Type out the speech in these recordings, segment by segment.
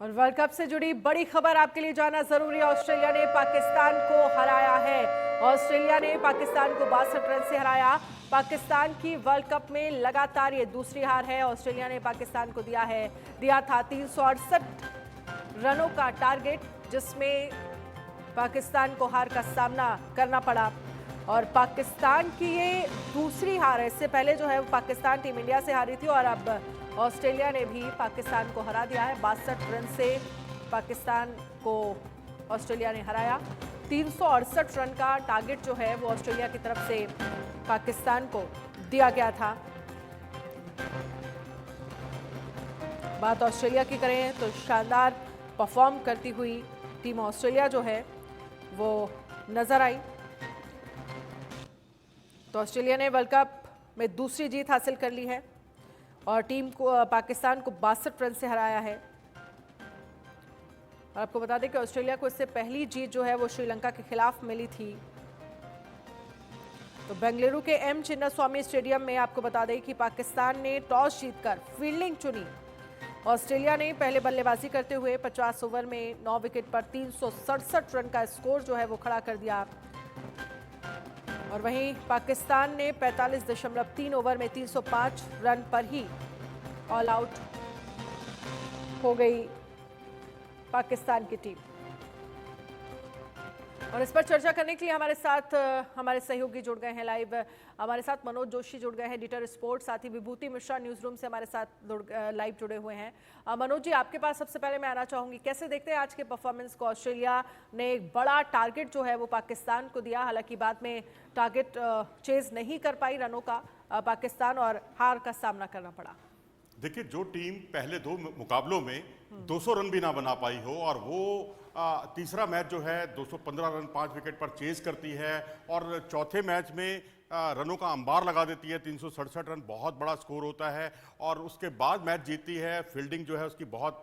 और world cup से जुड़ी बड़ी खबर आपके लिए जाना जरूरी है। ऑस्ट्रेलिया ने पाकिस्तान को हराया है। ऑस्ट्रेलिया ने पाकिस्तान को 62 रन से हराया। पाकिस्तान की वर्ल्ड कप में लगातार ये दूसरी हार है। ऑस्ट्रेलिया ने पाकिस्तान को दिया था 368 रनों का टारगेट, जिसमें पाकिस्तान को हार का सामना करना पड़ा और पाकिस्तान की ये दूसरी हार है। इससे पहले जो है वो पाकिस्तान टीम इंडिया से हारी थी और अब ऑस्ट्रेलिया ने भी पाकिस्तान को हरा दिया है। 62 रन से पाकिस्तान को ऑस्ट्रेलिया ने हराया। 368 रन का टारगेट जो है वो ऑस्ट्रेलिया की तरफ से पाकिस्तान को दिया गया था। बात ऑस्ट्रेलिया की करें तो शानदार परफॉर्म करती हुई टीम ऑस्ट्रेलिया जो है वो नजर आई। तो ऑस्ट्रेलिया ने वर्ल्ड कप में दूसरी जीत हासिल कर ली है और टीम को पाकिस्तान को 62 रन से हराया है। और आपको बता दें कि ऑस्ट्रेलिया को इससे पहली जीत जो है वो श्रीलंका के खिलाफ मिली थी। तो बेंगलुरु के एम चिन्नास्वामी स्टेडियम में आपको बता दें कि पाकिस्तान ने टॉस जीतकर फील्डिंग चुनी। ऑस्ट्रेलिया ने पहले बल्लेबाजी करते हुए 50 ओवर में 9 विकेट पर 367 रन का स्कोर जो है वो खड़ा कर दिया। और वहीं पाकिस्तान ने 45.3 ओवर में 305 रन पर ही ऑल आउट हो गई पाकिस्तान की टीम। और इस पर चर्चा करने के लिए हमारे साथ हमारे सहयोगी जुड़ गए हैं लाइव। हमारे साथ मनोज जोशी जुड़ गए हैं एडिटर स्पोर्ट्स, साथ ही विभूति मिश्रा न्यूज रूम से हमारे साथ लाइव जुड़े हुए हैं। मनोज जी, आपके पास सबसे पहले मैं आना चाहूंगी, कैसे देखते हैं आज के परफॉर्मेंस को? ऑस्ट्रेलिया ने एक बड़ा टारगेट जो है वो पाकिस्तान को दिया, हालांकि बाद में टारगेट चेज नहीं कर पाई रनों का पाकिस्तान और हार का सामना करना पड़ा। देखिए, जो टीम पहले दो मुकाबलों में 200 रन भी ना बना पाई हो और वो तीसरा मैच जो है 215 रन 5 विकेट पर चेज करती है और चौथे मैच में रनों का अंबार लगा देती है, 367 रन बहुत बड़ा स्कोर होता है और उसके बाद मैच जीतती है। फील्डिंग जो है उसकी बहुत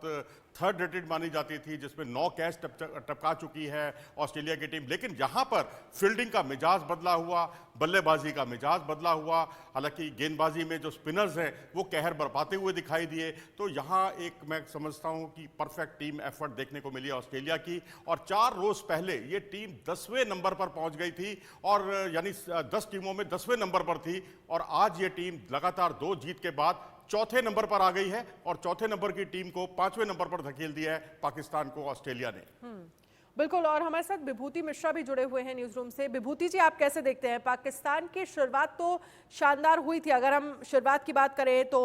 थर्ड रेटेड मानी जाती थी, जिसमें 9 कैच टपका चुकी है ऑस्ट्रेलिया की टीम। लेकिन यहाँ पर फील्डिंग का मिजाज बदला हुआ, बल्लेबाजी का मिजाज बदला हुआ। हालांकि गेंदबाजी में जो स्पिनर्स हैं वो कहर बरपाते हुए दिखाई दिए। तो यहाँ एक मैं समझता हूँ कि परफेक्ट टीम एफर्ट देखने को मिली ऑस्ट्रेलिया की। और 4 रोज पहले ये टीम 10वें नंबर पर पहुंच गई थी और यानी 10 टीमों में 10वें नंबर पर थी और आज ये टीम लगातार 2 जीत के बाद चौथे नंबर पर आ गई है और चौथे नंबर की टीम को 5वें नंबर पर धकेल दिया है पाकिस्तान को ऑस्ट्रेलिया ने। बिल्कुल। और हमारे साथ विभूति मिश्रा भी जुड़े हुए हैं न्यूज रूम से। विभूति जी, आप कैसे देखते हैं? पाकिस्तान की शुरुआत तो शानदार हुई थी। अगर हम शुरुआत की बात करें तो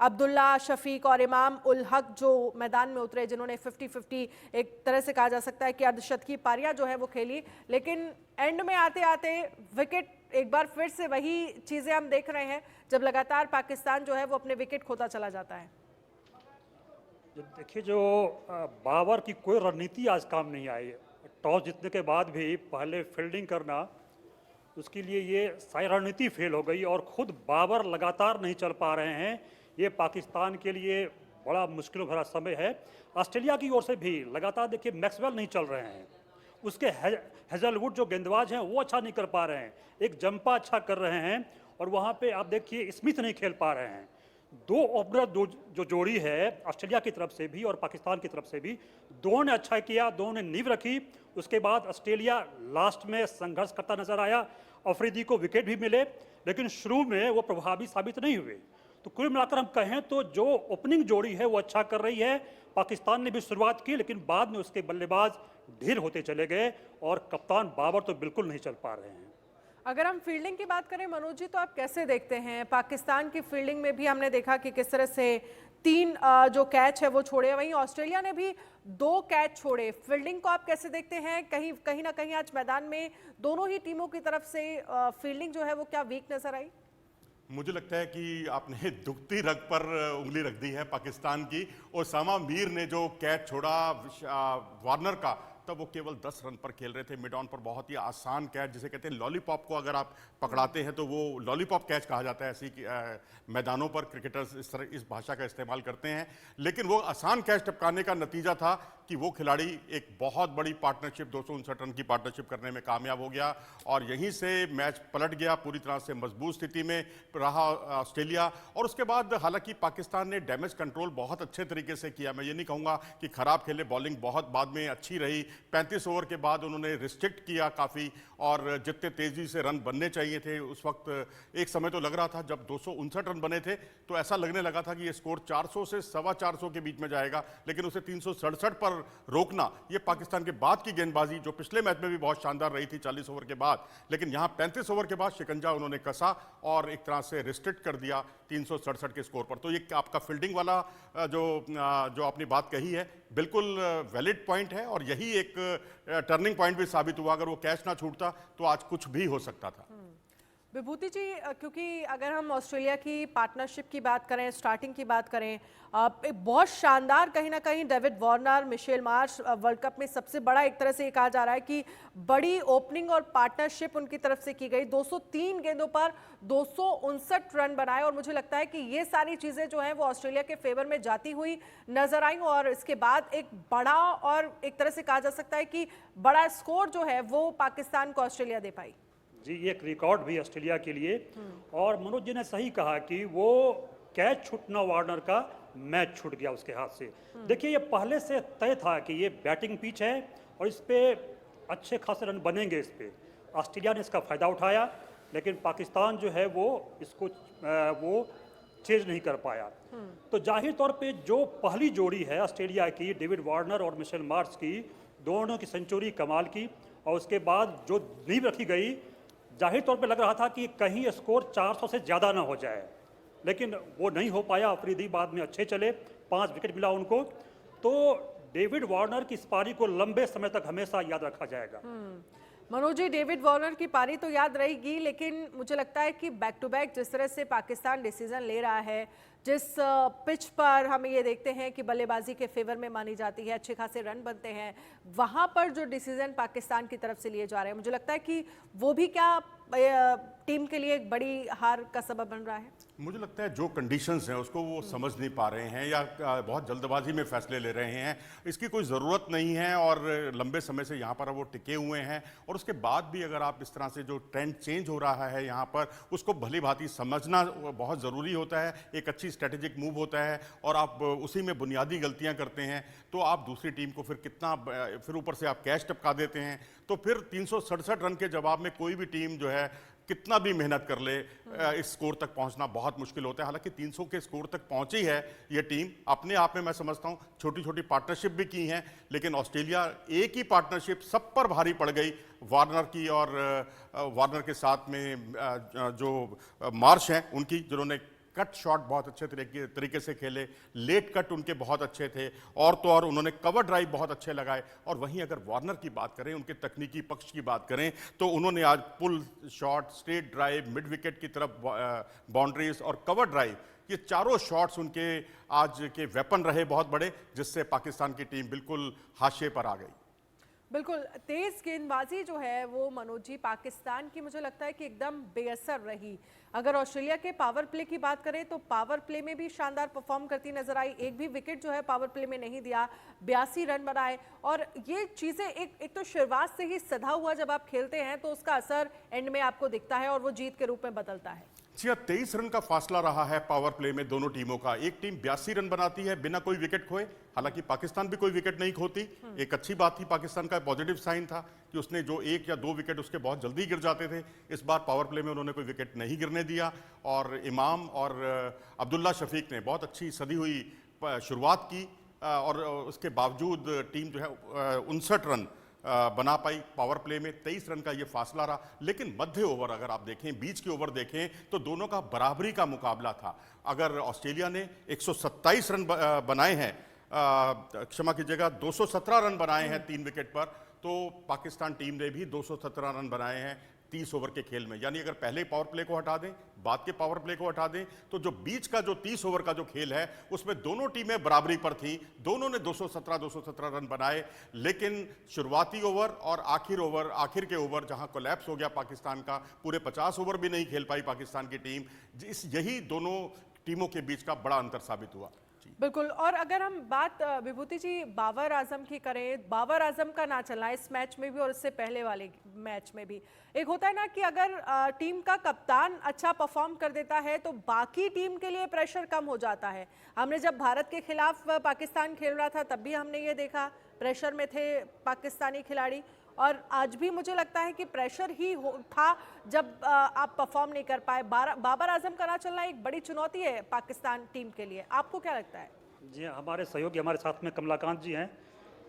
अब्दुल्ला, शफीक और इमाम उल हक जो मैदान में उतरे, जिन्होंने 50-50 एक तरह से कहा जा सकता है कि अर्धशतकी पारियां जो है वो खेली, लेकिन एंड में आते आते विकेट एक बार फिर से वही चीजें हम देख रहे हैं, जब लगातार पाकिस्तान जो है वो अपने विकेट खोता चला जाता है। देखिए, जो बाबर की कोई रणनीति आज काम नहीं आई। टॉस जीतने के बाद भी पहले फील्डिंग करना, उसके लिए ये सारी रणनीति फेल हो गई और खुद बाबर लगातार नहीं चल पा रहे हैं। ये पाकिस्तान के लिए बड़ा मुश्किल भरा समय है। ऑस्ट्रेलिया की ओर से भी लगातार देखिए मैक्सवेल नहीं चल रहे हैं, उसके हेजलवुड जो गेंदबाज हैं वो अच्छा नहीं कर पा रहे हैं, एक जंपा अच्छा कर रहे हैं और वहाँ पे आप देखिए स्मिथ नहीं खेल पा रहे हैं। 2 ओपनर जो जोड़ी है ऑस्ट्रेलिया की तरफ से भी और पाकिस्तान की तरफ से भी, दोनों ने अच्छा किया, दोनों ने नींव रखी। उसके बाद ऑस्ट्रेलिया लास्ट में संघर्ष करता नजर आया। अफरीदी को विकेट भी मिले लेकिन शुरू में वो प्रभावी साबित नहीं हुए। तो कुल मिलाकर हम कहें तो जो ओपनिंग जोड़ी है वो अच्छा कर रही है। पाकिस्तान ने भी शुरुआत की लेकिन बाद में उसके बल्लेबाज ढील होते चले गए और कप्तान बाबर तो बिल्कुल नहीं चल पा रहे हैं। अगर हम फील्डिंग की बात करें मनोज जी, तो आप कैसे देखते हैं पाकिस्तान की फील्डिंग में भी हमने देखा कि किस तरह से 3 जो कैच है वो छोड़े, वहीं ऑस्ट्रेलिया ने भी 2 कैच छोड़े। फील्डिंग को आप कैसे देखते हैं? कहीं ना कहीं आज मैदान में दोनों ही टीमों की तरफ से फील्डिंग जो है वो क्या वीक नजर आई? मुझे लगता है कि आपने दुखती रग पर उंगली रख दी है पाकिस्तान की। ओसामा मीर ने जो कैच छोड़ा वार्नर का, तब वो केवल 10 रन पर खेल रहे थे मिड ऑन पर। बहुत ही आसान कैच, जिसे कहते हैं लॉलीपॉप को अगर आप पकड़ाते हैं तो वो लॉलीपॉप कैच कहा जाता है। ऐसी मैदानों पर क्रिकेटर्स इस भाषा का इस्तेमाल करते हैं। लेकिन वो आसान कैच टपकाने का नतीजा था कि वो खिलाड़ी एक बहुत बड़ी पार्टनरशिप 259 रन की पार्टनरशिप करने में कामयाब हो गया और यहीं से मैच पलट गया। पूरी तरह से मजबूत स्थिति में रहा ऑस्ट्रेलिया। और उसके बाद हालांकि पाकिस्तान ने डैमेज कंट्रोल बहुत अच्छे तरीके से किया। मैं ये नहीं कहूँगा कि खराब खेले, बॉलिंग बहुत बाद में अच्छी रही। 35 ओवर के बाद उन्होंने रिस्ट्रिक्ट किया काफ़ी और जितने तेज़ी से रन बनने चाहिए थे उस वक्त एक समय तो लग रहा था जब 259 रन बने थे तो ऐसा लगने लगा था कि ये स्कोर 400 से 425 के बीच में जाएगा, लेकिन उसे 367 पर रोकना ये पाकिस्तान के बाद की गेंदबाजी जो पिछले मैच में भी बहुत शानदार रही थी 40 ओवर के बाद, लेकिन यहाँ 35 ओवर के बाद शिकंजा उन्होंने कसा और एक तरह से रिस्ट्रिक्ट कर दिया 367 के स्कोर पर। तो ये आपका फील्डिंग वाला जो आपने बात कही है बिल्कुल वैलिड पॉइंट है और यही एक टर्निंग पॉइंट भी साबित हुआ। अगर वो कैच ना छूटता तो आज कुछ भी हो सकता था। विभूति जी, क्योंकि अगर हम ऑस्ट्रेलिया की पार्टनरशिप की बात करें, स्टार्टिंग की बात करें, एक बहुत शानदार कहीं ना कहीं David Warner, Mitchell Marsh world cup में सबसे बड़ा एक तरह से ये कहा जा रहा है कि बड़ी ओपनिंग और पार्टनरशिप उनकी तरफ से की गई। 203 गेंदों पर 259 रन बनाए और मुझे लगता है कि ये सारी चीज़ें जो हैं वो ऑस्ट्रेलिया के फेवर में जाती हुई नजर आई और इसके बाद एक बड़ा और एक तरह से कहा जा सकता है कि बड़ा स्कोर जो है वो पाकिस्तान को ऑस्ट्रेलिया दे पाई। जी, ये एक रिकॉर्ड भी ऑस्ट्रेलिया के लिए। और मनोज जी ने सही कहा कि वो कैच छूटना वार्नर का मैच छूट गया उसके हाथ से। देखिए, ये पहले से तय था कि ये बैटिंग पिच है और इस पे अच्छे खासे रन बनेंगे। इस पे ऑस्ट्रेलिया ने इसका फ़ायदा उठाया, लेकिन पाकिस्तान जो है वो इसको वो चेज नहीं कर पाया। तो जाहिर तौर पे जो पहली जोड़ी है ऑस्ट्रेलिया की, डेविड वार्नर और मिशेल मार्श की, दोनों की सेंचुरी कमाल की और उसके बाद जो नींव रखी गई, जाहिर तौर पे लग रहा था कि कहीं स्कोर 400 से ज़्यादा ना हो जाए, लेकिन वो नहीं हो पाया। अफरीदी बाद में अच्छे चले, 5 विकेट मिला उनको। तो डेविड वार्नर की इस पारी को लंबे समय तक हमेशा याद रखा जाएगा। मनोज जी, डेविड वार्नर की पारी तो याद रहेगी, लेकिन मुझे लगता है कि बैक टू बैक जिस तरह से पाकिस्तान डिसीजन ले रहा है, जिस पिच पर हम ये देखते हैं कि बल्लेबाजी के फेवर में मानी जाती है, अच्छे खासे रन बनते हैं, वहाँ पर जो डिसीजन पाकिस्तान की तरफ से लिए जा रहे हैं, मुझे लगता है कि वो भी क्या टीम के लिए एक बड़ी हार का सबब बन रहा है। मुझे लगता है जो कंडीशंस हैं उसको वो समझ नहीं पा रहे हैं या बहुत जल्दबाजी में फैसले ले रहे हैं। इसकी कोई ज़रूरत नहीं है और लंबे समय से यहाँ पर वो टिके हुए हैं और उसके बाद भी अगर आप इस तरह से जो ट्रेंड चेंज हो रहा है यहाँ पर उसको भली भांति समझना बहुत ज़रूरी होता है। एक अच्छी स्ट्रेटेजिक मूव होता है और आप उसी में बुनियादी गलतियाँ करते हैं तो आप दूसरी टीम को फिर ऊपर से आप कैच टपका देते हैं तो फिर 367 रन के जवाब में कोई भी टीम जो है कितना भी मेहनत कर ले इस स्कोर तक पहुंचना बहुत मुश्किल होता है। हालांकि 300 के स्कोर तक पहुंची है ये टीम, अपने आप में मैं समझता हूं छोटी छोटी पार्टनरशिप भी की हैं, लेकिन ऑस्ट्रेलिया एक ही पार्टनरशिप सब पर भारी पड़ गई, वार्नर की और वार्नर के साथ में जो मार्श हैं उनकी, जिन्होंने कट शॉट बहुत अच्छे तरीके से खेले, लेट कट उनके बहुत अच्छे थे और तो और उन्होंने कवर ड्राइव बहुत अच्छे लगाए। और वहीं अगर वार्नर की बात करें, उनके तकनीकी पक्ष की बात करें तो उन्होंने आज pull shot, straight drive, mid wicket की तरफ बाउंड्रीज और कवर ड्राइव, ये चारों शॉट्स उनके आज के वेपन रहे बहुत बड़े, जिससे पाकिस्तान की टीम बिल्कुल हाशिए पर आ गई। बिल्कुल, तेज गेंदबाजी जो है वो मनोज जी पाकिस्तान की मुझे लगता है कि एकदम बेअसर रही। अगर ऑस्ट्रेलिया के पावर प्ले की बात करें तो पावर प्ले में भी शानदार परफॉर्म करती नजर आई, एक भी विकेट जो है पावर प्ले में नहीं दिया, 82 रन बनाए और ये चीज़ें एक तो शुरुआत से ही सधा हुआ जब आप खेलते हैं तो उसका असर एंड में आपको दिखता है और वो जीत के रूप में बदलता है। जी, 23 रन का फासला रहा है पावर प्ले में दोनों टीमों का। एक टीम 82 रन बनाती है बिना कोई विकेट खोए, हालांकि पाकिस्तान भी कोई विकेट नहीं खोती। एक अच्छी बात थी, पाकिस्तान का पॉजिटिव साइन था कि उसने जो 1 या 2 विकेट उसके बहुत जल्दी गिर जाते थे, इस बार पावर प्ले में उन्होंने कोई विकेट नहीं गिरने दिया और इमाम और अब्दुल्ला शफीक ने बहुत अच्छी सदी हुई शुरुआत की और उसके बावजूद टीम जो है 59 रन बना पाई पावर प्ले में। 23 रन का ये फासला रहा, लेकिन मध्य ओवर अगर आप देखें, बीच के ओवर देखें तो दोनों का बराबरी का मुकाबला था। अगर ऑस्ट्रेलिया ने 127 रन बनाए हैं, क्षमा कीजिएगा 217 रन बनाए हैं 3 विकेट पर, तो पाकिस्तान टीम ने भी 217 रन बनाए हैं 30 ओवर के खेल में। यानी अगर पहले पावर प्ले को हटा दें, बाद के पावर प्ले को हटा दें, तो जो बीच का जो 30 ओवर का जो खेल है उसमें दोनों टीमें बराबरी पर थी, दोनों ने 217 रन बनाए। लेकिन शुरुआती ओवर और आखिर के ओवर जहां कोलैप्स हो गया पाकिस्तान का, पूरे 50 ओवर भी नहीं खेल पाई पाकिस्तान की टीम, यही दोनों टीमों के बीच का बड़ा अंतर साबित हुआ। बिल्कुल। और अगर हम बात विभूति जी बाबर आजम की करें, बाबर आजम का ना चलना इस मैच में भी और इससे पहले वाले मैच में भी, एक होता है ना कि अगर टीम का कप्तान अच्छा परफॉर्म कर देता है तो बाकी टीम के लिए प्रेशर कम हो जाता है। हमने जब भारत के खिलाफ पाकिस्तान खेल रहा था तब भी हमने ये देखा, प्रेशर में थे पाकिस्तानी खिलाड़ी, और आज भी मुझे लगता है कि प्रेशर ही था जब आप परफॉर्म नहीं कर पाए। बाबर आजम का ना चलना एक बड़ी चुनौती है पाकिस्तान टीम के लिए, आपको क्या लगता है? जी हाँ, हमारे सहयोगी हमारे साथ में कमलाकांत जी हैं।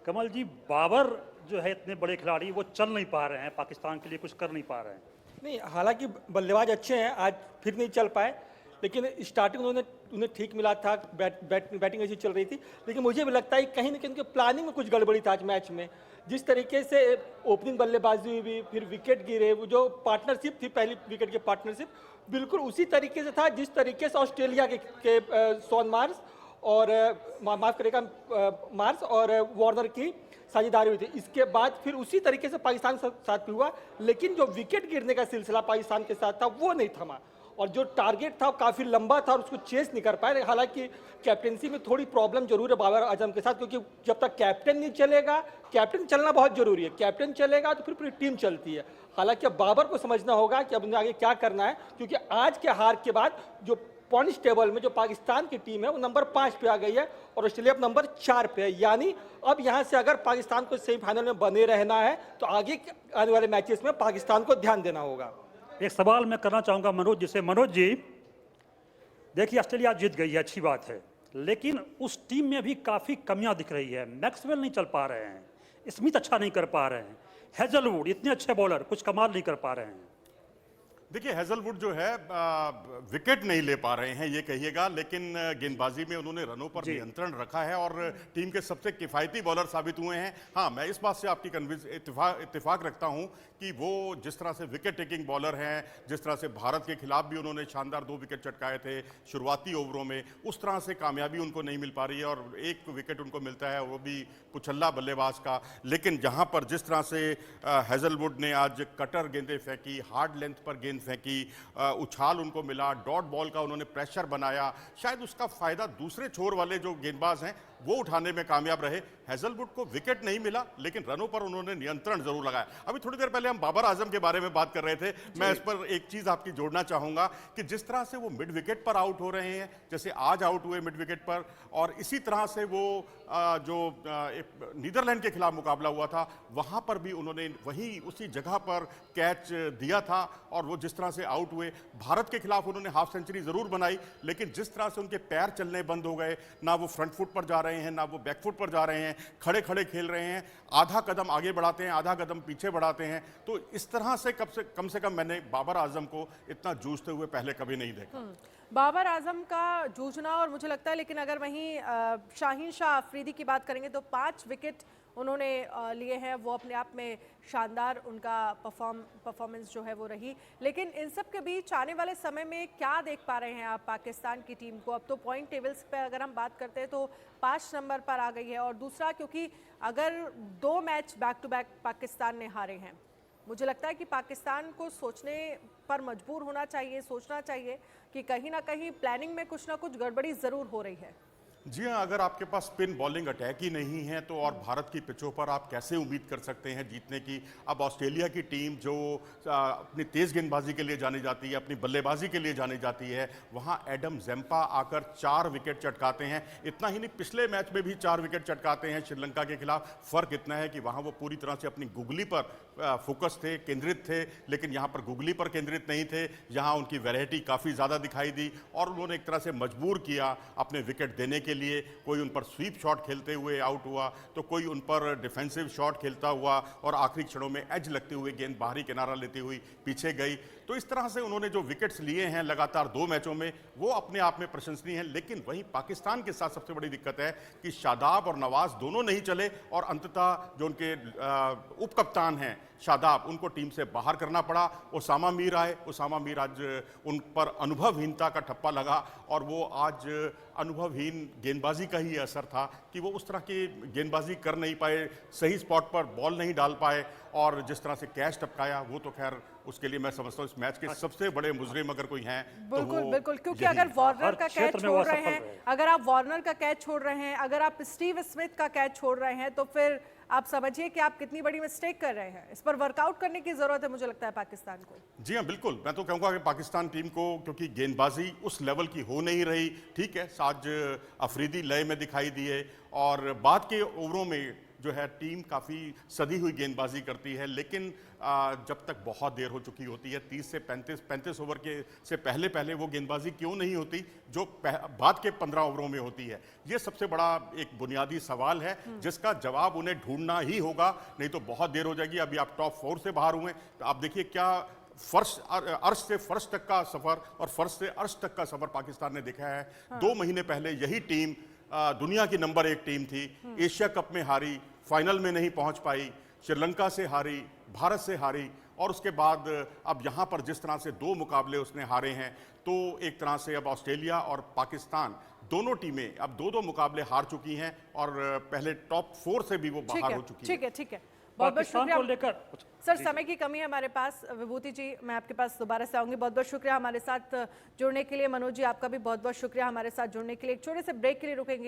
कमल जी, बाबर जो है इतने बड़े खिलाड़ी, वो चल नहीं पा रहे हैं, पाकिस्तान के लिए कुछ कर नहीं पा रहे हैं। नहीं, हालांकि बल्लेबाज अच्छे हैं, आज फिर नहीं चल पाए, लेकिन स्टार्टिंग उन्हें ठीक मिला था, बैटिंग अच्छी चल रही थी। लेकिन मुझे भी लगता है कि कहीं ना कहीं उनके प्लानिंग में कुछ गड़बड़ी था आज मैच में। जिस तरीके से ओपनिंग बल्लेबाजी हुई, फिर विकेट गिरे, वो जो पार्टनरशिप थी, पहली विकेट की पार्टनरशिप बिल्कुल उसी तरीके से था जिस तरीके से ऑस्ट्रेलिया के शॉन मार्श और माफ करेगा मार्श और वार्नर की साझेदारी हुई थी। इसके बाद फिर उसी तरीके से पाकिस्तान के साथ भी हुआ, लेकिन जो विकेट गिरने का सिलसिला पाकिस्तान के साथ था वो नहीं थमा, और जो टारगेट था वो काफ़ी लंबा था और उसको चेस नहीं कर पाए। हालांकि कैप्टनसी में थोड़ी प्रॉब्लम जरूर है बाबर आजम के साथ, क्योंकि जब तक कैप्टन नहीं चलेगा, कैप्टन चलना बहुत जरूरी है, कैप्टन चलेगा तो फिर पूरी टीम चलती है। हालांकि अब बाबर को समझना होगा कि अब उन्हें आगे क्या करना है, क्योंकि आज के हार के बाद जो पॉइंट्स टेबल में जो पाकिस्तान की टीम है वो नंबर 5 पे आ गई है और ऑस्ट्रेलिया अब नंबर 4 पे है। यानी अब यहाँ से अगर पाकिस्तान को सेमीफाइनल में बने रहना है तो आगे आने वाले मैचेस में पाकिस्तान को ध्यान देना होगा। एक सवाल मैं करना चाहूँगा मनोज जी से। मनोज जी, देखिए ऑस्ट्रेलिया जीत गई है, अच्छी बात है, लेकिन उस टीम में भी काफ़ी कमियां दिख रही है। मैक्सवेल नहीं चल पा रहे हैं, स्मिथ अच्छा नहीं कर पा रहे हैं, हेजलवुड इतने अच्छे बॉलर कुछ कमाल नहीं कर पा रहे हैं। देखिए, हेजलवुड जो है विकेट नहीं ले पा रहे हैं ये कहिएगा, लेकिन गेंदबाजी में उन्होंने रनों पर नियंत्रण रखा है और टीम के सबसे किफ़ायती बॉलर साबित हुए हैं। हाँ, मैं इस बात से आपकी इत्तेफाक रखता हूं कि वो जिस तरह से विकेट टेकिंग बॉलर हैं, जिस तरह से भारत के खिलाफ भी उन्होंने शानदार 2 विकेट चटकाए थे शुरुआती ओवरों में, उस तरह से कामयाबी उनको नहीं मिल पा रही है और 1 विकेट उनको मिलता है, वो भी कुचल्ला बल्लेबाज का। लेकिन जहां पर जिस तरह से हेजलवुड ने आज कटर गेंदें फेंकी, हार्ड लेंथ पर गेंद फेंकी, उछाल उनको मिला, डॉट बॉल का उन्होंने प्रेशर बनाया, शायद उसका फायदा दूसरे छोर वाले जो गेंदबाज हैं वो उठाने में कामयाब रहे। हेजलवुड को विकेट नहीं मिला, लेकिन रनों पर उन्होंने नियंत्रण जरूर लगाया। अभी थोड़ी देर पहले हम बाबर आजम के बारे में बात कर रहे थे, मैं इस पर एक चीज आपकी जोड़ना चाहूंगा कि जिस तरह से वो मिड विकेट पर आउट हो रहे हैं, जैसे आज आउट हुए मिड विकेट पर, और इसी तरह से वो जो नीदरलैंड के खिलाफ मुकाबला हुआ था वहां पर भी उन्होंने वही उसी जगह पर कैच दिया था और वो जिस तरह से आउट हुए। भारत के खिलाफ उन्होंने हाफ सेंचुरी जरूर बनाई, लेकिन जिस तरह से उनके पैर चलने बंद हो गए, ना वो फ्रंट फुट पर जा रहे हैं ना वो बैक फुट पर जा रहे हैं, खड़े खड़े खेल रहे हैं, आधा कदम आगे बढ़ाते हैं, आधा कदम पीछे बढ़ाते हैं। तो इस तरह से कम से कम मैंने बाबर आजम को इतना जूझते हुए पहले कभी नहीं देखा। बाबर आजम का जूझना, और मुझे लगता है, लेकिन अगर वहीं शाहीन शाह अफरीदी की बात करेंगे तो 5 विकेट उन्होंने लिए हैं, वो अपने आप में शानदार उनका परफॉर्मेंस जो है वो रही। लेकिन इन सब के बीच आने वाले समय में क्या देख पा रहे हैं आप पाकिस्तान की टीम को? अब तो पॉइंट टेबल्स पे अगर हम बात करते हैं तो 5 नंबर पर आ गई है, और दूसरा क्योंकि अगर 2 match back to back Pakistan ने हारे हैं, मुझे लगता है कि पाकिस्तान को सोचने पर मजबूर होना चाहिए, सोचना चाहिए कि कहीं ना कहीं प्लानिंग में कुछ ना कुछ गड़बड़ी ज़रूर हो रही है। जी हाँ, अगर आपके पास स्पिन बॉलिंग अटैक ही नहीं है तो और भारत की पिचों पर आप कैसे उम्मीद कर सकते हैं जीतने की? अब ऑस्ट्रेलिया की टीम जो अपनी तेज़ गेंदबाजी के लिए जानी जाती है, अपनी बल्लेबाजी के लिए जानी जाती है, वहाँ एडम जेम्पा आकर 4 विकेट चटकाते हैं। इतना ही नहीं, पिछले मैच में भी 4 विकेट चटकाते हैं श्रीलंका के खिलाफ। फ़र्क इतना है कि वहाँ वो पूरी तरह से अपनी गुगली पर फोकस थे, केंद्रित थे, लेकिन यहाँ पर गुगली पर केंद्रित नहीं थे। यहाँ उनकी वैरायटी काफ़ी ज़्यादा दिखाई दी और उन्होंने एक तरह से मजबूर किया अपने विकेट देने के लिए। कोई उन पर स्वीप शॉट खेलते हुए आउट हुआ तो कोई उन पर डिफेंसिव शॉट खेलता हुआ और आखिरी क्षणों में एज लगते हुए गेंद बाहरी किनारा लेती हुई पीछे गई। तो इस तरह से उन्होंने जो विकेट्स लिए हैं लगातार 2 मैचों में, वो अपने आप में प्रशंसनीय हैं। लेकिन वहीं पाकिस्तान के साथ सबसे बड़ी दिक्कत है कि शादाब और नवाज दोनों नहीं चले और अंततः जो उनके उप कप्तान हैं शादाब, उनको टीम से बाहर करना पड़ा। ओसामा मीर आए, ओसामा मीर आज उन पर अनुभवहीनता का ठप्पा लगा और वो आज अनुभवहीन गेंदबाजी का ही असर था कि वो उस तरह की गेंदबाजी कर नहीं पाए, सही स्पॉट पर बॉल नहीं डाल पाए और जिस तरह से कैच टपकाया वो तो खैर उसके लिए मैं समझता हूँ इस मैच के सबसे बड़े मुजरिम अगर कोई हैं तो बिल्कुल वो बिल्कुल, क्योंकि यही अगर हैं। वार्नर हर का कैच क्षेत्र में छोड़ वो रहे सफल हैं, रहे। अगर आप वार्नर का कैच छोड़ रहे हैं, अगर आप स्टीव स्मिथ का कैच छोड़ रहे हैं, तो फिर आप समझिए कि आप कितनी बड़ी मिस्टेक कर रहे हैं। इस पर वर्कआउट करने की जरूरत है, मुझे लगता है पाकिस्तान को। जी हाँ, बिल्कुल। मैं तो कहूँगा कि पाकिस्तान टीम को, क्योंकि गेंदबाजी उस लेवल की हो नहीं रही, ठीक है, आज अफरीदी लय में दिखाई दिए और बाद के ओवरों में जो है टीम काफ़ी सदी हुई गेंदबाजी करती है, लेकिन जब तक बहुत देर हो चुकी होती है, 30 से 35 ओवर के से पहले पहले वो गेंदबाजी क्यों नहीं होती जो बाद के 15 ओवरों में होती है। ये सबसे बड़ा एक बुनियादी सवाल है जिसका जवाब उन्हें ढूंढना ही होगा, नहीं तो बहुत देर हो जाएगी। अभी आप टॉप 4 से बाहर हुए तो आप देखिए क्या फर्श अर्श से फर्श तक का सफर और फर्श से अर्श तक का सफर पाकिस्तान ने देखा है। 2 महीने पहले यही टीम दुनिया की नंबर 1 टीम थी, एशिया कप में हारी, फाइनल में नहीं पहुंच पाई, श्रीलंका से हारी, भारत से हारी और उसके बाद अब यहाँ पर जिस तरह से 2 मुकाबले उसने हारे हैं, तो एक तरह से अब ऑस्ट्रेलिया और पाकिस्तान दोनों टीमें अब 2-2 मुकाबले हार चुकी हैं और पहले टॉप 4 से भी वो ठीक बाहर है, हो चुकी ठीक है। है, ठीक है। बहुत बहुत पाकिस्तान को शुक्रिया लेकर सर, समय की कमी है हमारे पास। विभूति जी, मैं आपके पास दोबारा से आऊंगी। बहुत बहुत शुक्रिया हमारे साथ जुड़ने के लिए। मनोज जी, आपका भी बहुत बहुत शुक्रिया हमारे साथ जुड़ने के लिए। एक छोटे से ब्रेक के लिए रुकेंगे।